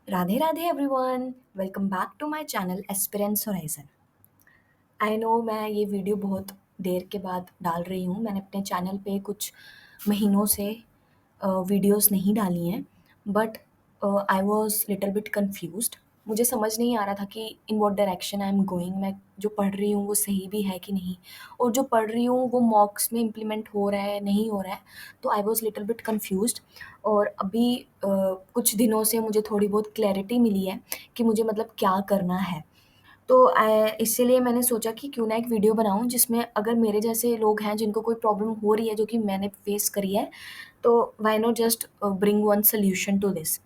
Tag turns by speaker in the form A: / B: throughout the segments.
A: Radhe Radhe everyone, welcome back to my channel aspirants horizon. I know मैं ये video बहुत देर के बाद डाल रही हूँ। मैंने अपने चैनल पे कुछ महीनों से वीडियोस नहीं डाली हैं, but I was little bit confused. मुझे समझ नहीं आ रहा था कि in what direction I am going. मैं जो पढ़ रही हूँ वो सही भी है कि नहीं, और जो पढ़ रही हूँ वो मॉक्स में इम्प्लीमेंट हो रहा है नहीं हो रहा है। तो I was little bit confused. और अभी कुछ दिनों से मुझे थोड़ी बहुत क्लैरिटी मिली है कि मुझे मतलब क्या करना है। तो इसीलिए मैंने सोचा कि क्यों ना एक वीडियो बनाऊँ जिसमें अगर मेरे जैसे लोग हैं जिनको कोई प्रॉब्लम हो रही है जो कि मैंने फेस करी है, तो why not just bring one solution to this.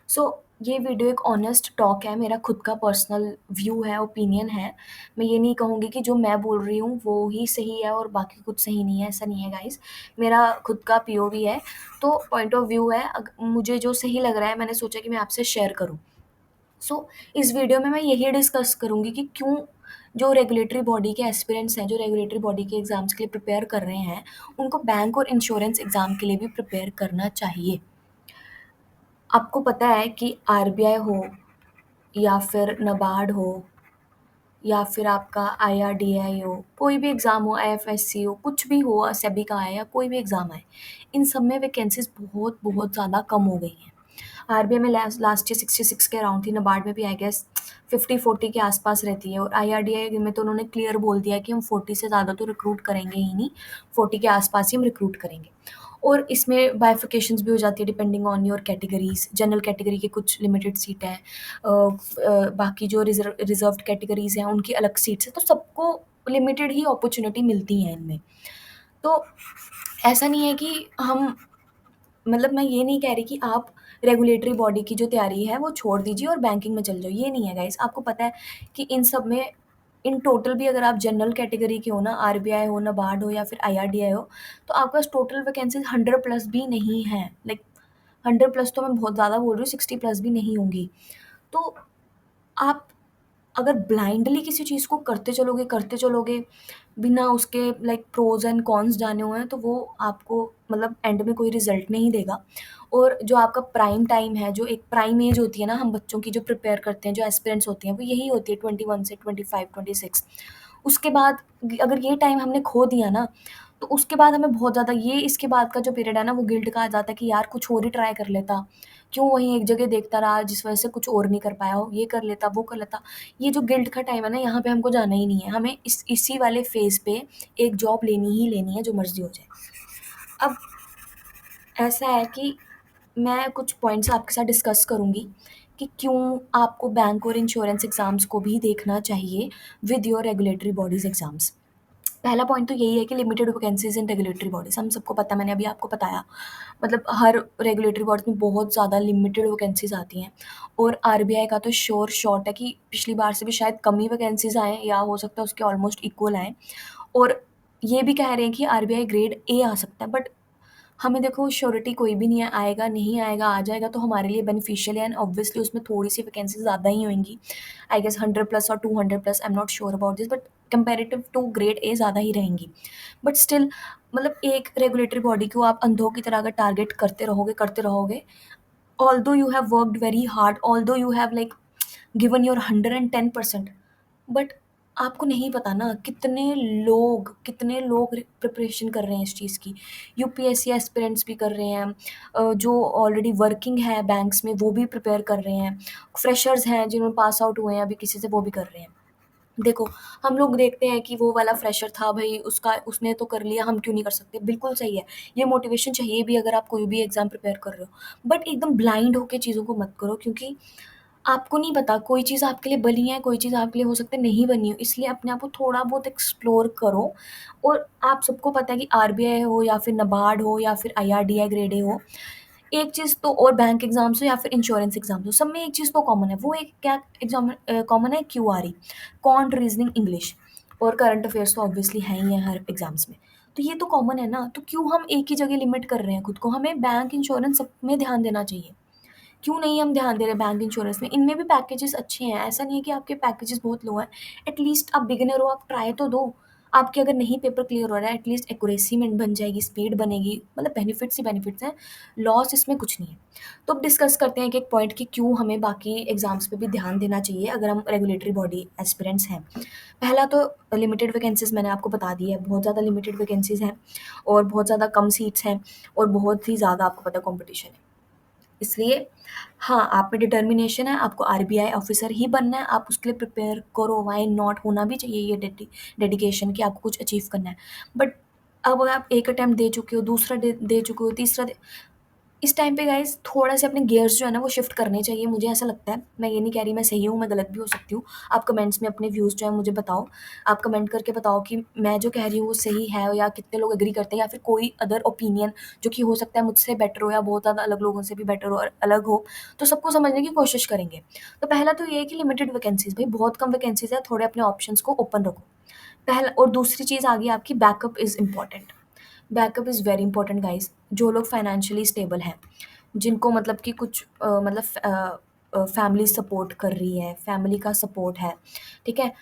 A: So ये वीडियो एक ऑनेस्ट टॉक है, मेरा खुद का पर्सनल व्यू है, ओपिनियन है। मैं ये नहीं कहूँगी कि जो मैं बोल रही हूँ वो ही सही है और बाकी कुछ सही नहीं है, ऐसा नहीं है गाइज़। मेरा खुद का पीओवी है, तो पॉइंट ऑफ व्यू है। मुझे जो सही लग रहा है मैंने सोचा कि मैं आपसे शेयर करूँ। सो इस वीडियो में मैं यही डिस्कस करूँगी कि क्यों जो रेगुलेटरी बॉडी के एस्पिरेंट्स हैं, जो रेगुलेटरी बॉडी के एग्ज़ाम्स के लिए प्रिपेयर कर रहे हैं, उनको बैंक और इंश्योरेंस एग्ज़ाम के लिए भी प्रिपेयर करना चाहिए। आपको पता है कि आरबीआई हो या फिर नाबार्ड हो या फिर आपका आईआरडीआई हो, कोई भी एग्ज़ाम हो, आईएफएससी हो, कुछ भी हो, सेबी का आए या कोई भी एग्ज़ाम आए, इन सब में वैकेंसीज़ बहुत बहुत ज़्यादा कम हो गई हैं। आरबीआई में लास्ट ईयर 66 के अराउंड थी, नाबार्ड में भी आई गेस 50-40 के आसपास रहती है, और आईआरडीआई में तो उन्होंने क्लियर बोल दिया है कि हम 40 से ज़्यादा तो रिक्रूट करेंगे ही नहीं, 40 के आसपास ही हम रिक्रूट करेंगे। और इसमें बाइफिकेशंस भी हो जाती है depending on your categories. General category की कुछ लिमिटेड सीट है, बाकी जो रिजर्व्ड कैटेगरीज हैं उनकी अलग सीट्स है, तो सबको लिमिटेड ही अपॉर्चुनिटी मिलती है इनमें। तो ऐसा नहीं है कि हम, मतलब मैं ये नहीं कह रही कि आप रेगुलेटरी बॉडी की जो तैयारी है वो छोड़ दीजिए और बैंकिंग में चल जाओ, ये नहीं है गाइस। आपको पता है कि इन सब में इन टोटल भी अगर आप जनरल कैटेगरी के हो ना, आरबीआई हो, नाबार्ड हो या फिर आईआरडीआई हो, तो आपके पास टोटल वैकेंसीज 100 प्लस भी नहीं है। लाइक 100 प्लस तो मैं बहुत ज़्यादा बोल रही हूँ, 60 प्लस भी नहीं होंगी। तो आप अगर ब्लाइंडली किसी चीज़ को करते चलोगे बिना उसके लाइक प्रोज एंड कॉन्स जाने हुए हैं, तो वो आपको मतलब एंड में कोई रिजल्ट नहीं देगा। और जो आपका प्राइम टाइम है, जो एक प्राइम एज होती है ना, हम बच्चों की जो प्रिपेयर करते हैं, जो एस्पिरेंट्स होती हैं, वो यही होती है 21 से 25-26। उसके बाद अगर ये टाइम हमने खो दिया ना, तो उसके बाद हमें बहुत ज़्यादा ये इसके बाद का जो पीरियड है ना, वो गिल्ट का आ जाता है कि यार कुछ और ही ट्राई कर लेता, क्यों वहीं एक जगह देखता रहा जिस वजह से कुछ और नहीं कर पाया हो, ये कर लेता, वो कर लेता। ये जो गिल्ट का टाइम है ना, यहाँ पे हमको जाना ही नहीं है। हमें इसी वाले फेज़ पे एक जॉब लेनी ही लेनी है, जो मर्ज़ी हो जाए। अब ऐसा है कि मैं कुछ पॉइंट्स आपके साथ डिस्कस करूँगी कि क्यों आपको बैंक और इंश्योरेंस एग्ज़ाम्स को भी देखना चाहिए with your regulatory bodies exams. पहला पॉइंट तो यही है कि लिमिटेड वैकेंसीज़ इन रेगुलेटरी बॉडीज़, हम सबको पता है, मैंने अभी आपको बताया। मतलब हर रेगुलेटरी बॉडीज़ में बहुत ज़्यादा लिमिटेड वैकेंसीज़ आती हैं, और आरबीआई का तो श्योर शॉट है कि पिछली बार से भी शायद कम ही वैकेंसीज़ आएँ, या हो सकता है उसके ऑलमोस्ट इक्वल आएँ। और ये भी कह रहे हैं कि आरबीआई ग्रेड ए आ सकता है, बट हमें देखो श्योरिटी कोई भी नहीं है, आएगा, नहीं आएगा, आ जाएगा तो हमारे लिए बेनिफिशियल है, एंड ऑब्वियसली उसमें थोड़ी-सी वैकेंसीज़ ज़्यादा ही होंगी। आई गेस 100 प्लस और 200 plus, I am not sure about this, but comparative to grade A ज़्यादा ही रहेंगी। बट स्टिल मतलब एक रेगुलेटरी बॉडी को आप अंधों की तरह अगर टारगेट करते रहोगे, although you have worked very hard, although you have like given your 110%, but आपको नहीं पता ना कितने लोग प्रिपरेशन कर रहे हैं इस चीज़ की। यूपीएससी एस्पिरेंट्स भी कर रहे हैं, जो ऑलरेडी वर्किंग है बैंक्स में वो भी प्रिपेयर कर रहे हैं, फ्रेशर्स हैं जिन्होंने पास आउट हुए हैं अभी किसी से, वो भी कर रहे हैं। देखो, हम लोग देखते हैं कि वो वाला फ्रेशर था भई, उसका उसने तो कर लिया, हम क्यों नहीं कर सकते? बिल्कुल सही है, ये मोटिवेशन चाहिए भी अगर आप कोई भी एग्ज़ाम प्रिपेयर कर रहे हो। बट एकदम ब्लाइंड होके चीज़ों को मत करो, क्योंकि आपको नहीं पता, कोई चीज़ आपके लिए बनी है, कोई चीज़ आपके लिए हो सकता है नहीं बनी हो, इसलिए अपने आप को थोड़ा बहुत एक्सप्लोर करो। और आप सबको पता है कि आरबीआई हो या फिर नाबार्ड हो या फिर आईआरडीआई ग्रेड ए हो, एक चीज़ तो, और बैंक एग्ज़ाम्स हो या फिर इंश्योरेंस एग्ज़ाम्स हो, सब में एक चीज़ तो कॉमन है, वो एक क्या एग्ज़ाम कॉमन है? क्यूआरई, क्वांट रीज़निंग इंग्लिश, और करंट अफेयर्स तो ऑब्वियसली हैं ही हैं हर एग्ज़ाम्स में। तो ये तो कॉमन है ना, तो क्यों हम एक ही जगह लिमिट कर रहे हैं खुद को? हमें बैंक, इंश्योरेंस सब में ध्यान देना चाहिए। क्यों नहीं हम ध्यान दे रहे बैंक इंश्योरेंस में? इनमें भी पैकेजेस अच्छे हैं, ऐसा नहीं है कि आपके पैकेजेस बहुत लो हैं। एटलीस्ट आप बिगिनर हो, आप ट्राई तो दो। आपके अगर नहीं पेपर क्लियर हो रहा है, एटलीस्ट एक्यूरेसी में बन जाएगी, स्पीड बनेगी, मतलब बेनिफिट्स ही बेनिफिट्स हैं, लॉस इसमें कुछ नहीं है। तो अब डिस्कस करते हैं एक-एक पॉइंट कि क्यों हमें बाकी एग्ज़ाम्स पे भी ध्यान देना चाहिए अगर हम रेगुलेटरी बॉडी एस्पिरेंट्स हैं। पहला तो लिमिटेड वैकेंसीज़ मैंने आपको बता दी है, बहुत ज़्यादा लिमिटेड वैकेंसीज़ हैं और बहुत ज़्यादा कम सीट्स हैं और बहुत ही ज़्यादा आपको पता है कॉम्पिटिशन है। इसलिए हाँ, आप में डिटर्मिनेशन है, आपको आरबीआई ऑफ़िसर ही बनना है, आप उसके लिए प्रिपेयर करो, व्हाई नॉट, होना भी चाहिए ये डेडिकेशन कि आपको कुछ अचीव करना है। बट अब अगर आप एक अटेम्प्ट दे चुके हो, दूसरा दे दे चुके हो, तीसरा दे, इस टाइम पे गाइज़ थोड़ा-से अपने गियर्स जो है ना वो शिफ्ट करने चाहिए, मुझे ऐसा लगता है। मैं ये नहीं कह रही मैं सही हूँ, मैं गलत भी हो सकती हूँ। आप कमेंट्स में अपने व्यूज़ जो हैं मुझे बताओ। आप कमेंट करके बताओ कि मैं जो कह रही हूँ वो सही है या कितने लोग एग्री करते हैं या फिर कोई अदर ओपिनियन जो कि हो सकता है मुझसे बेटर हो या बहुत ज़्यादा अलग लोगों से भी बेटर हो और अलग हो, तो सबको समझने की कोशिश करेंगे। तो पहला तो ये है कि लिमिटेड वैकेंसीज़, भई बहुत कम वैकेंसीज़ है, थोड़े अपने ऑप्शंस को ओपन रखो। पहला और दूसरी चीज़ आ गई आपकी backup is important. Backup is very important guys. जो लोग फाइनेंशियली स्टेबल हैं, जिनको मतलब कि कुछ फैमिली सपोर्ट कर रही है, फैमिली का सपोर्ट है, ठीक है?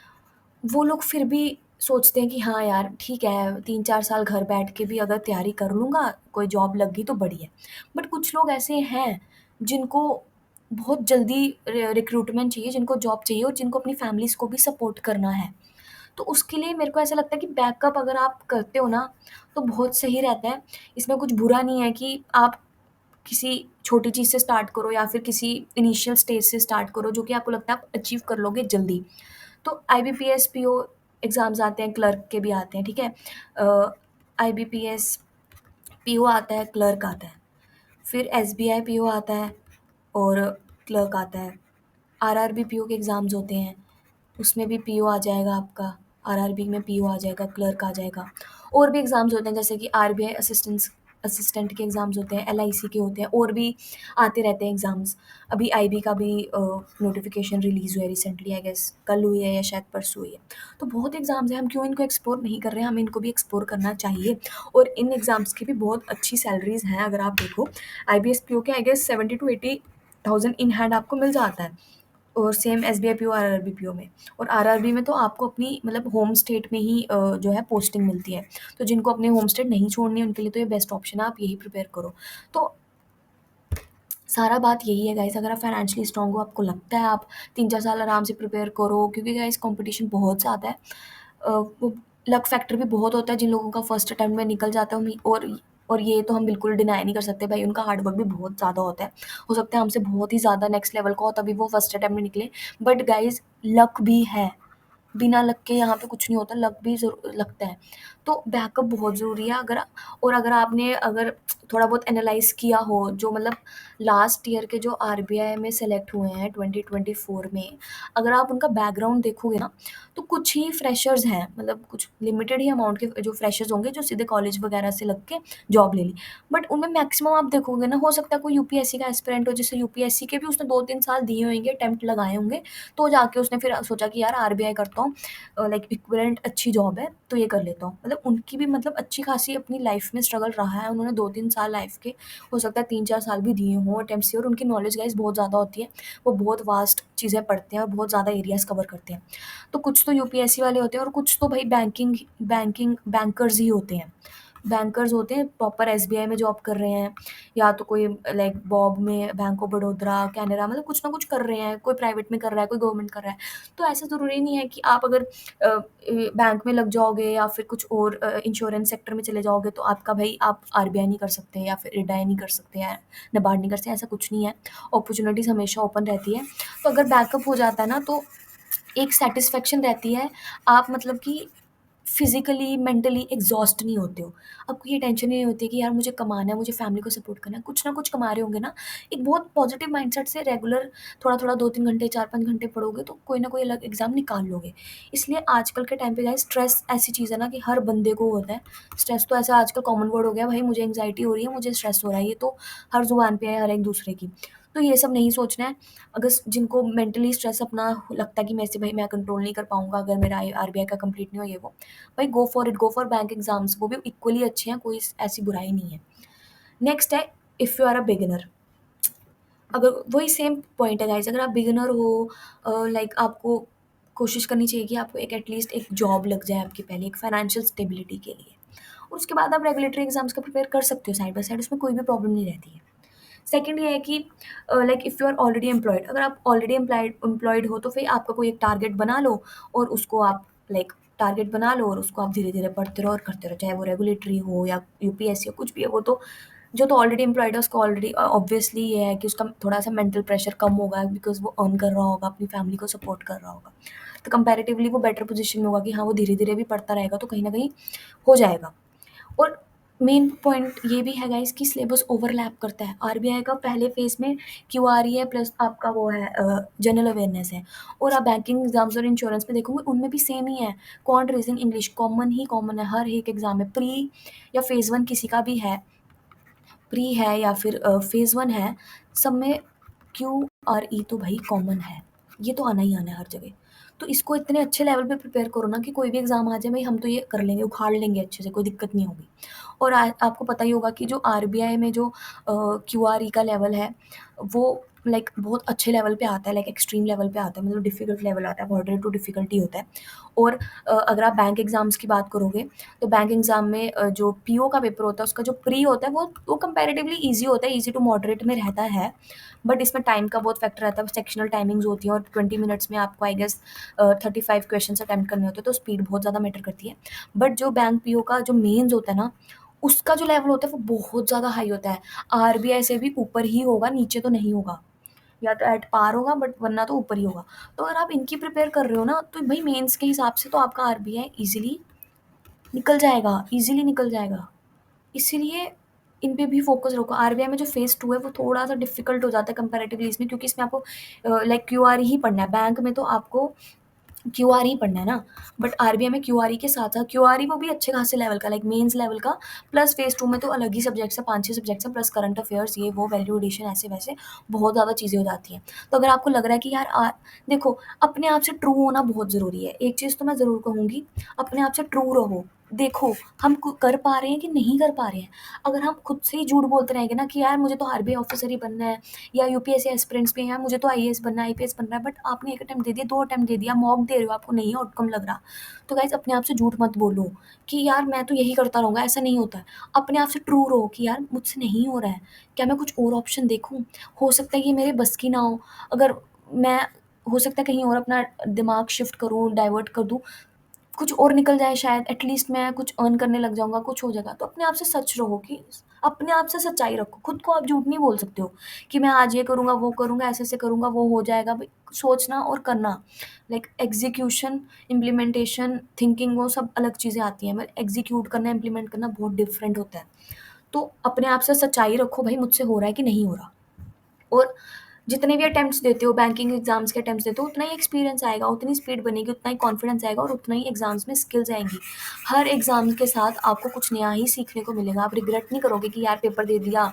A: वो लोग फिर भी सोचते हैं कि हाँ यार, ठीक है, 3-4 साल घर बैठ के भी अगर तैयारी कर लूँगा, कोई जॉब लग गई तो बढ़िया। बट कुछ लोग ऐसे हैं, जिनको बहुत जल्दी रिक्रूटमेंट चाहिए, जिनको जॉब चाहिए और जिनको अपनी फैमिलीज़ को भी सपोर्ट करना है। तो उसके लिए मेरे को ऐसा लगता है कि बैकअप अगर आप करते हो ना, तो बहुत सही रहता है। इसमें कुछ बुरा नहीं है कि आप किसी छोटी चीज़ से स्टार्ट करो या फिर किसी इनिशियल स्टेज से स्टार्ट करो, जो कि आपको लगता है आप अचीव कर लोगे जल्दी। तो आईबीपीएस, पीओ एग्ज़ाम्स आते हैं, क्लर्क के भी आते हैं, ठीक है? आईबीपीएस, पीओ आता है, क्लर्क आता है। फिर एसबीआई पीओ आता है और क्लर्क आता है। आरआरबी पीओ के एग्ज़ाम्स होते हैं, उसमें भी पीओ आ जाएगा आपका, आरआरबी में पीओ आ जाएगा, क्लर्क आ जाएगा। और भी एग्ज़ाम्स होते हैं जैसे कि आरबीआई असिस्टेंट के एग्ज़ाम्स होते हैं, एलआईसी के होते हैं और भी आते रहते हैं एग्ज़ाम्स। अभी आईबी का भी नोटिफ़िकेशन रिलीज़ हुआ है रिसेंटली, आई गेस कल हुई है या शायद परसों हुई है। तो बहुत एग्ज़ाम्स हैं, हम क्यों इनको एक्सप्लोर नहीं कर रहे हैं? हमें इनको भी एक्सप्लोर करना चाहिए और इन एग्ज़ाम्स की भी बहुत अच्छी सैलरीज़ हैं अगर आप देखो। आईबीएस पीओ के I guess 70 to 80,000 in hand आपको मिल जाता है। और same SBI PO, RRB PO में। और आरआरबी में तो आपको अपनी मतलब होम स्टेट में ही जो है पोस्टिंग मिलती है। तो जिनको अपनी होम स्टेट नहीं छोड़नी है उनके लिए तो ये बेस्ट ऑप्शन है, आप यही प्रिपेयर करो। तो सारा बात यही है गाइस, अगर आप फाइनेंशियली स्ट्रांग हो, आपको लगता है आप 3-4 साल आराम से प्रिपेयर करो, क्योंकि गाइस कॉम्पिटिशन बहुत ज़्यादा है। वो लक फैक्टर भी बहुत होता है, जिन लोगों का फर्स्ट अटेम्प्ट में निकल जाता है और ये तो हम बिल्कुल डिनाई नहीं कर सकते भाई, उनका हार्ड वर्क भी बहुत ज़्यादा होता है। हो सकता है हमसे बहुत ही ज़्यादा नेक्स्ट लेवल का हो तभी वो फर्स्ट अटेम्प्ट में निकले। बट गाइस लक भी है, बिना लक के यहाँ पे कुछ नहीं होता, लक भी लगता है। तो बैकअप बहुत ज़रूरी है। और अगर आपने अगर थोड़ा बहुत एनालाइज़ किया हो, जो मतलब लास्ट ईयर के जो आरबीआई में सेलेक्ट हुए हैं 2024 में, अगर आप उनका बैकग्राउंड देखोगे ना, तो कुछ ही फ्रेशर्स हैं, मतलब कुछ लिमिटेड ही अमाउंट के जो फ्रेशर्स होंगे जो सीधे कॉलेज वगैरह से लग के जॉब ले ली। बट उनमें मैक्सिमम आप देखोगे ना, हो सकता है कोई यूपीएससी का एस्पिरेंट हो, जिससे यूपीएससी के भी उसने 2-3 साल दिए होंगे, अटेम्प्ट लगाए होंगे, तो जाके उसने फिर सोचा कि यार आरबीआई करता हूँ, लाइक इक्विवेलेंट अच्छी जॉब है तो ये कर लेता हूँ। मतलब उनकी भी मतलब अच्छी खासी अपनी लाइफ में स्ट्रगल रहा है, उन्होंने 2-3 साल लाइफ के, हो सकता है 3-4 साल भी दिए हों अटेम्प्ट्स से, और उनकी नॉलेज गाइस बहुत ज़्यादा होती है। वो बहुत वास्ट चीज़ें पढ़ते हैं और बहुत ज़्यादा एरियाज़ कवर करते हैं। तो कुछ तो यूपीएससी वाले होते हैं और कुछ तो भाई बैंकर्स ही होते हैं। बैंकर्स होते हैं, प्रॉपर एसबीआई में जॉब कर रहे हैं, या तो कोई लाइक बॉब में, बैंक ऑफ बड़ौदा, कैनरा, मतलब कुछ ना कुछ कर रहे हैं, कोई प्राइवेट में कर रहा है, कोई गवर्नमेंट कर रहा है। तो ऐसा ज़रूरी नहीं है कि आप अगर बैंक में लग जाओगे या फिर कुछ और इंश्योरेंस सेक्टर में चले जाओगे तो आपका भाई आप आरबीआई नहीं कर सकते या फिर रिडाई नहीं कर सकते या नाबार्ड नहीं कर सकते, ऐसा कुछ नहीं है। अपॉर्चुनिटीज़ हमेशा ओपन रहती है। तो अगर बैकअप हो जाता है ना, तो एक सैटिस्फैक्शन रहती है, आप मतलब कि फिज़िकली, मेंटली एग्ज़ॉस्ट नहीं होते हो। आपको ये टेंशन ही नहीं होती कि यार मुझे कमाना है, मुझे फैमिली को सपोर्ट करना है, कुछ ना कुछ कमा रहे होंगे ना, एक बहुत पॉज़िटिव माइंडसेट से रेगुलर थोड़ा-थोड़ा 2-3 घंटे, 4-5 घंटे पढ़ोगे तो कोई ना कोई अलग एग्ज़ाम निकाल लोगे। इसलिए आजकल के टाइम पे गाइस स्ट्रेस ऐसी चीज़ है ना कि हर बंदे को होता है। स्ट्रेस तो ऐसा आजकल कॉमन वर्ड हो गया, भाई मुझे एंग्ज़ायटी हो रही है, मुझे स्ट्रेस हो रहा है, ये तो हर ज़ुबान पे है हर एक दूसरे की। तो ये सब नहीं सोचना है। अगर जिनको मेंटली स्ट्रेस अपना लगता है कि मैं इसे भाई मैं कंट्रोल नहीं कर पाऊँगा अगर मेरा आरबीआई का कंप्लीट नहीं हो ये वो, भाई go for it, go for bank exams, वो भी इक्वली अच्छे हैं, कोई ऐसी बुराई नहीं है। नेक्स्ट है, if you are a beginner, अगर वही सेम पॉइंट है गाइज़, अगर आप बिगिनर हो, लाइक आपको कोशिश करनी चाहिए कि आपको एक एटलीस्ट एक जॉब लग जाए आपके पहले, एक फाइनेंशियल स्टेबिलिटी के लिए। और उसके बाद आप रेगुलेटरी एग्ज़ाम्स का प्रिपेयर कर सकते हो साइड बाय साइड, उसमें कोई भी प्रॉब्लम नहीं रहती है। सेकंड ये है कि like if you are already employed, अगर आप ऑलरेडी एम्प्लॉयड हो तो फिर आपका कोई एक टारगेट बना लो, और उसको आप लाइक टारगेट बना लो और उसको आप धीरे-धीरे पढ़ते रहो और करते रहो, चाहे वो रेगुलेटरी हो या यूपीएससी हो, कुछ भी है। वो तो जो तो ऑलरेडी एम्प्लॉयड है उसको ऑलरेडी ऑब्वियसली ये है कि उसका थोड़ा-सा मेंटल प्रेशर कम होगा, बिकॉज़ वो अर्न कर रहा होगा, अपनी फैमिली को सपोर्ट कर रहा होगा। तो कंपैरेटिवली वो बेटर पोज़ीशन में होगा कि हाँ, वो धीरे-धीरे भी पढ़ता रहेगा तो कहीं न कहीं हो जाएगा। और मेन पॉइंट ये भी है गाइस कि सिलेबस ओवरलैप करता है। आरबीआई का पहले फेज़ में क्यूआरई है, प्लस आपका वो है जनरल अवेयरनेस है। और आप बैंकिंग एग्ज़ाम्स और इंश्योरेंस में देखोगे उनमें भी सेम ही है। क्वांट, रीज़निंग, इंग्लिश कॉमन ही कॉमन है हर एक एग्ज़ाम में। प्री या फेज़ 1 किसी का भी है, प्री है या फिर फेज़ 1 है, सब में क्यूआरई तो भाई कॉमन है। ये तो आना ही आना है हर जगह। तो इसको इतने अच्छे लेवल पे प्रिपेयर करो ना कि कोई भी एग्ज़ाम आ जाए भाई हम तो ये कर लेंगे, उखाड़ लेंगे अच्छे से, कोई दिक्कत नहीं होगी। और आपको पता ही होगा कि जो आरबीआई में जो क्यूआरई का लेवल है, वो लाइक बहुत अच्छे लेवल पे आता है, लाइक एक्सट्रीम लेवल पे आता है, मतलब डिफ़िकल्ट लेवल आता है, मॉडरेट टू डिफ़िकल्टी होता है। और अगर आप बैंक एग्ज़ाम्स की बात करोगे, तो बैंक एग्ज़ाम में जो पीओ का पेपर होता है, उसका जो प्री होता है, वो कंपैरेटिवली ईज़ी होता है, ईज़ी टू मॉडरेट में रहता है। बट इसमें टाइम का बहुत फैक्टर रहता है, सेक्शनल टाइमिंग्स होती हैं और 20 मिनट्स में आपको आई गेस 35 क्वेश्चन्स अटेम्प्ट करने होते हैं, तो स्पीड बहुत ज़्यादा मैटर करती है। बट जो बैंक पीओ का जो मेंस होता है ना, उसका जो लेवल होता है वो बहुत ज़्यादा हाई होता है। आरबीआई से भी ऊपर ही होगा, नीचे तो नहीं होगा, या तो एट पार होगा, बट वरना तो ऊपर ही होगा। तो अगर आप इनकी प्रिपेयर कर रहे हो ना, तो भाई मेंस के हिसाब से तो आपका आरबीआई ईज़िली निकल जाएगा, ईज़िली निकल जाएगा। इसीलिए इन पे भी फ़ोकस रखो। आरबीआई में जो फेज़ 2 है वो थोड़ा-सा डिफ़िकल्ट हो जाता है कंपैरेटिवली इसमें, क्योंकि इसमें आपको लाइक क्यूआर ही पढ़ना है। बैंक में तो आपको क्यूआर ही पढ़ना है ना, बट आरबीआई में क्यूआरई के साथ-साथ क्यूआरई वो भी अच्छे खासे लेवल का, लाइक मेंस लेवल का, प्लस फेज़ 2 में तो अलग ही सब्जेक्ट्स हैं, 5-6 सब्जेक्ट्स हैं, प्लस करंट अफेयर्स, ये वो, वैल्यू एडिशन, ऐसे-वैसे बहुत ज़्यादा चीज़ें हो जाती हैं। तो अगर आपको लग रहा है कि यार देखो, अपने आप से ट्रू होना बहुत ज़रूरी है। एक चीज़ तो मैं ज़रूर कहूँगी, अपने आप से ट्रू रहो। देखो, हम कर पा रहे हैं कि नहीं कर पा रहे हैं। अगर हम खुद से ही झूठ बोलते रहेंगे ना कि यार मुझे तो आरबीआई ऑफिसर ही बनना है, या यूपीएससी एस्पिरेंट्स में यार मुझे तो आईएएस बनना है, आईपीएस बनना है, बट आपने 1 अटेम्प्ट दे दिया, 2 अटेम्प्ट दे दिया, मॉक दे रहे हो, आपको नहीं आउटकम लग रहा, तो गाइज़ अपने आप से झूठ मत बोलो कि यार मैं तो यही करता रहूँगा, ऐसा नहीं होता है। अपने आप से ट्रू रहो कि यार मुझसे नहीं हो रहा है, क्या मैं कुछ और ऑप्शन देखूँ? हो सकता है ये मेरे बस की ना हो, अगर मैं हो सकता है कहीं और अपना दिमाग शिफ्ट करूँ, डाइवर्ट कर दूँ, कुछ और निकल जाए शायद, एटलीस्ट मैं कुछ अर्न करने लग जाऊँगा, कुछ हो जाएगा। तो अपने आप से सच रहो कि अपने आप से सच्चाई रखो। खुद को आप झूठ नहीं बोल सकते हो कि मैं आज ये करूँगा, वो करूँगा, ऐसे-ऐसे करूँगा, वो हो जाएगा। भई सोचना और करना, लाइक एग्ज़ीक्यूशन, इम्प्लीमेंटेशन, थिंकिंग, वो सब अलग चीज़ें आती हैं। मतलब एग्ज़ीक्यूट करना, इम्प्लीमेंट करना बहुत डिफरेंट होता है। तो अपने आप से सच्चाई रखो, भई मुझसे हो रहा है कि नहीं हो रहा। और जितने भी अटेम्प्ट्स देते हो, बैंकिंग एग्ज़ाम्स के अटेम्प्ट्स देते हो, उतना ही एक्सपीरियंस आएगा, उतनी स्पीड बनेगी, उतना ही कॉन्फिडेंस आएगा और उतना ही एग्ज़ाम्स में स्किल्स आएँगी। हर एग्ज़ाम के साथ आपको कुछ नया ही सीखने को मिलेगा। आप रिग्रेट नहीं करोगे कि यार पेपर दे दिया,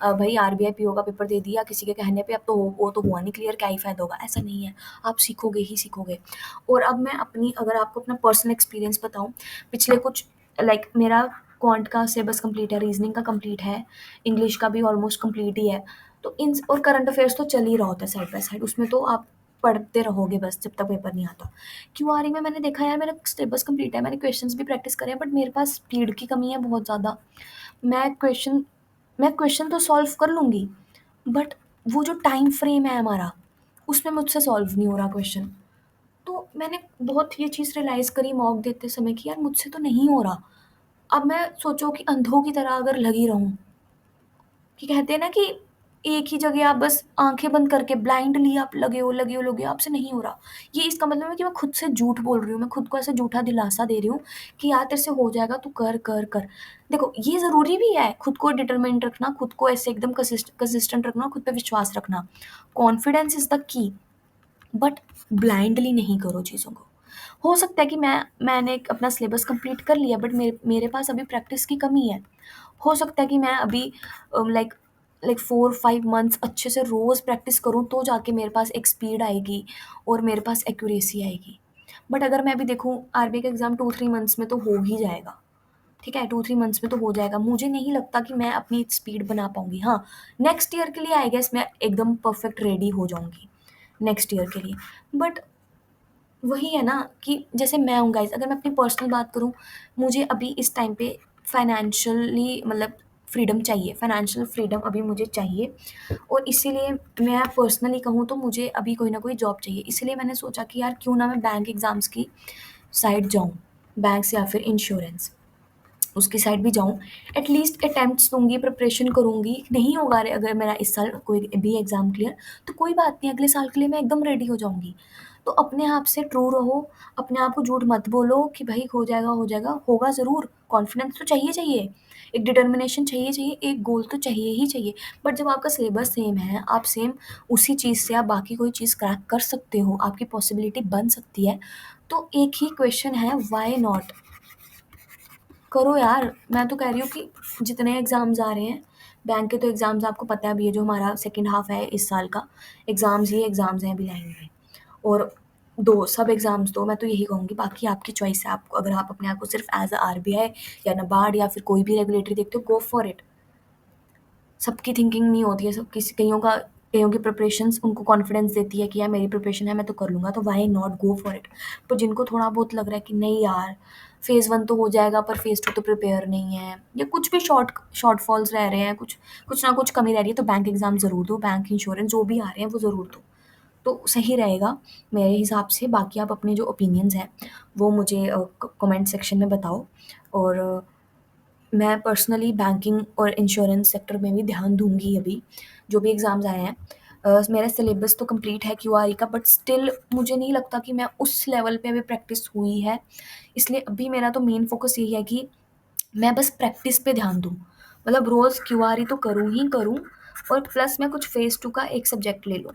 A: भई आरबीआई पीओ का पेपर दे दिया किसी के कहने पे, अब तो वो तो हुआ नहीं क्लियर, क्या ही फ़ायदा होगा? ऐसा नहीं है, आप सीखोगे ही सीखोगे। और अब मैं अपनी अगर आपको अपना पर्सनल एक्सपीरियंस बताऊँ, पिछले कुछ लाइक मेरा क्वांट का सिलेबस कंप्लीट है, रीज़निंग का कंप्लीट है, इंग्लिश का भी ऑलमोस्ट कंप्लीट ही है। तो इन और करंट अफेयर्स तो चल ही रहा होता है साइड बाय साइड, उसमें तो आप पढ़ते रहोगे बस जब तक पेपर नहीं आता। क्यूआरई में मैंने देखा यार मेरा सिलेबस कंप्लीट है, मैंने क्वेश्चंस भी प्रैक्टिस करे हैं, बट मेरे पास स्पीड की कमी है बहुत ज़्यादा। मैं क्वेश्चन मैं क्वेश्चन तो सॉल्व कर लूँगी, बट वो जो टाइम फ्रेम है हमारा, उसमें मुझसे सॉल्व नहीं हो रहा क्वेश्चन। तो मैंने बहुत ये चीज़ रियलाइज़ करी मॉक देते समय कि यार मुझसे तो नहीं हो रहा। अब मैं सोचो कि अंधों की तरह अगर लगी रहूँ, कि कहते हैं ना कि एक ही जगह आप बस आँखें बंद करके ब्लाइंडली आप लगे हो, आपसे नहीं हो रहा। ये इसका मतलब है कि मैं खुद से झूठ बोल रही हूँ, मैं खुद को ऐसा झूठा दिलासा दे रही हूँ कि यार तेरे से हो जाएगा, तू कर, कर, कर। देखो ये ज़रूरी भी है, खुद को डिटरमाइंड रखना, खुद को ऐसे एकदम कंसिस्टेंट रखना, खुद पे विश्वास रखना। Confidence is the key, but blindly नहीं करो चीज़ों को। हो सकता है कि मैंने एक अपना सिलेबस कंप्लीट कर लिया, बट मेरे मेरे पास अभी प्रैक्टिस की कमी है। हो सकता है कि मैं अभी लाइक लाइक 4-5 मंथ्स अच्छे से रोज़ प्रैक्टिस करूँ तो जाके मेरे पास एक स्पीड आएगी और मेरे पास एक्यूरेसी आएगी। बट अगर मैं अभी देखूँ आरबीआई का एग्ज़ाम 2-3 मंथ्स में तो हो ही जाएगा, ठीक है? 2-3 मंथ्स में तो हो जाएगा। मुझे नहीं लगता कि मैं अपनी स्पीड बना पाऊँगी। हाँ, नेक्स्ट ईयर के लिए आई गेस मैं एकदम परफेक्ट रेडी हो जाऊँगी, नेक्स्ट ईयर के लिए। बट वही है ना कि जैसे मैं हूँ गाइस, अगर मैं अपनी पर्सनल बात करूँ, मुझे अभी इस टाइम पे फाइनेंशियली मतलब फ्रीडम चाहिए, फाइनेंशियल फ्रीडम अभी मुझे चाहिए। और इसीलिए मैं पर्सनली कहूँ तो मुझे अभी कोई ना कोई जॉब चाहिए। इसीलिए मैंने सोचा कि यार क्यों ना मैं बैंक एग्ज़ाम्स की साइड जाऊँ, बैंक्स या फिर इंश्योरेंस, उसकी साइड भी जाऊँ। एटलीस्ट अटेम्प्ट्स दूँगी, प्रिपरेशन करूँगी। नहीं होगा रे अगर मेरा इस साल कोई भी एग्ज़ाम क्लियर, तो कोई बात नहीं, अगले साल के लिए मैं एकदम रेडी हो जाऊँगी। तो अपने आप से ट्रू रहो, अपने आप को झूठ मत बोलो कि भाई हो जाएगा, होगा ज़रूर। कॉन्फिडेंस तो चाहिए, एक डिटर्मिनेशन चाहिए, एक गोल तो चाहिए ही चाहिए। बट जब आपका सिलेबस सेम है, आप सेम उसी चीज़ से आप बाकी कोई चीज़ क्रैक कर सकते हो, आपकी पॉसिबिलिटी बन सकती है, तो एक ही क्वेश्चन है, व्हाई नॉट? करो यार। मैं तो कह रही हूँ कि जितने एग्ज़ाम्स आ रहे हैं, बैंक के तो एग्ज़ाम्स आपको पता है अभी ये जो हमारा सेकंड हाफ है इस साल का, एग्ज़ाम्स ही एग्ज़ाम्स हैं अभी लाइन में। और दो सब एग्ज़ाम्स दो, मैं तो यही कहूँगी। बाकी आपकी चॉइस है, आपको अगर आप अपने आप को सिर्फ एज अ आरबीआई या नाबार्ड या फिर कोई भी रेगुलेटरी देखते हो, गो फॉर इट। सबकी थिंकिंग नहीं होती है, सब किसी कईयों की प्रिपरेशंस उनको कॉन्फिडेंस देती है कि यार मेरी प्रिपरेशन है, मैं तो कर लूँगा, तो why not go for it. पर जिनको थोड़ा बहुत लग रहा है कि नहीं यार, फेज़ 1 तो हो जाएगा पर फेज़ 2 तो प्रिपेयर नहीं है, या कुछ भी शॉर्टफॉल्स रह रहे हैं, कुछ कुछ ना कुछ कमी रह रही है, तो बैंक एग्ज़ाम ज़रूर दो, बैंक इंश्योरेंस जो भी आ रहे हैं वो ज़रूर दो। तो सही रहेगा मेरे हिसाब से। बाकी आप अपने जो ओपिनियंस हैं वो मुझे कमेंट सेक्शन में बताओ। और मैं पर्सनली बैंकिंग और इंश्योरेंस सेक्टर में भी ध्यान दूँगी अभी, जो भी एग्ज़ाम्स आए हैं। मेरा सिलेबस तो कंप्लीट है क्यूआरई का, बट स्टिल मुझे नहीं लगता कि मैं उस लेवल पे अभी प्रैक्टिस हुई है। इसलिए अभी मेरा तो मेन फ़ोकस यही है कि मैं बस प्रैक्टिस पे ध्यान दूँ। मतलब रोज़ क्यूआरई तो करूँ ही करूँ, और प्लस मैं कुछ फ़ेज़ 2 का एक सब्जेक्ट ले लूँ।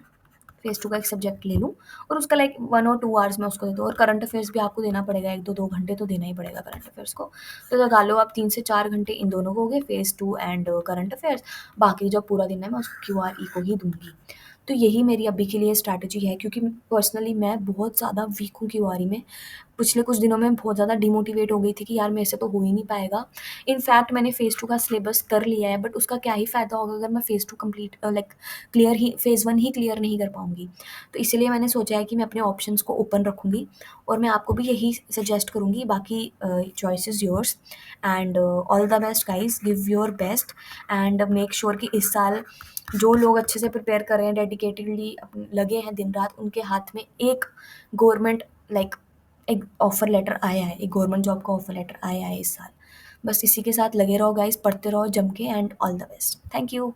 A: फेज़ 2 का एक सब्जेक्ट ले लूँ और उसका लाइक 1 और 2 आवर्स मैं उसको दे दूँ। और करंट अफ़ेयर्स भी आपको देना पड़ेगा, 1-2 घंटे तो देना ही पड़ेगा करंट अफ़ेयर्स को। तो लगा लो आप 3 से 4 घंटे इन दोनों को हो गए, फेज़ 2 एंड करंट अफ़ेयर्स। बाकी जो पूरा दिन है मैं उसको क्यूआरई को ही दूँगी। तो यही मेरी अभी के लिए स्ट्रैटेजी है, क्योंकि पर्सनली मैं बहुत ज़्यादा वीक हूँ क्यूआरई में। पिछले कुछ दिनों में बहुत ज़्यादा डिमोटिवेट हो गई थी कि यार मेरे से तो हो ही नहीं पाएगा। इनफैक्ट मैंने फेज़ 2 का सिलेबस कर लिया है, बट उसका क्या ही फ़ायदा होगा अगर मैं फेज़ 2 कंप्लीट लाइक क्लियर ही फेज़ 1 ही क्लियर नहीं कर पाऊँगी। तो इसीलिए मैंने सोचा है कि मैं अपने ऑप्शंस को ओपन रखूँगी, और मैं आपको भी यही सजेस्ट करूँगी। बाकी choice is yours, and all the best guys, give your best and make sure कि इस साल जो लोग अच्छे से प्रिपेयर कर रहे हैं, डेडिकेटेडली लगे हैं दिन रात, उनके हाथ में एक गवर्नमेंट लाइक एक ऑफ़र लेटर आया है, एक गवर्नमेंट जॉब का ऑफ़र लेटर आया है इस साल। बस इसी के साथ लगे रहो गाइज़, पढ़ते रहो जम के, and all the best. Thank you.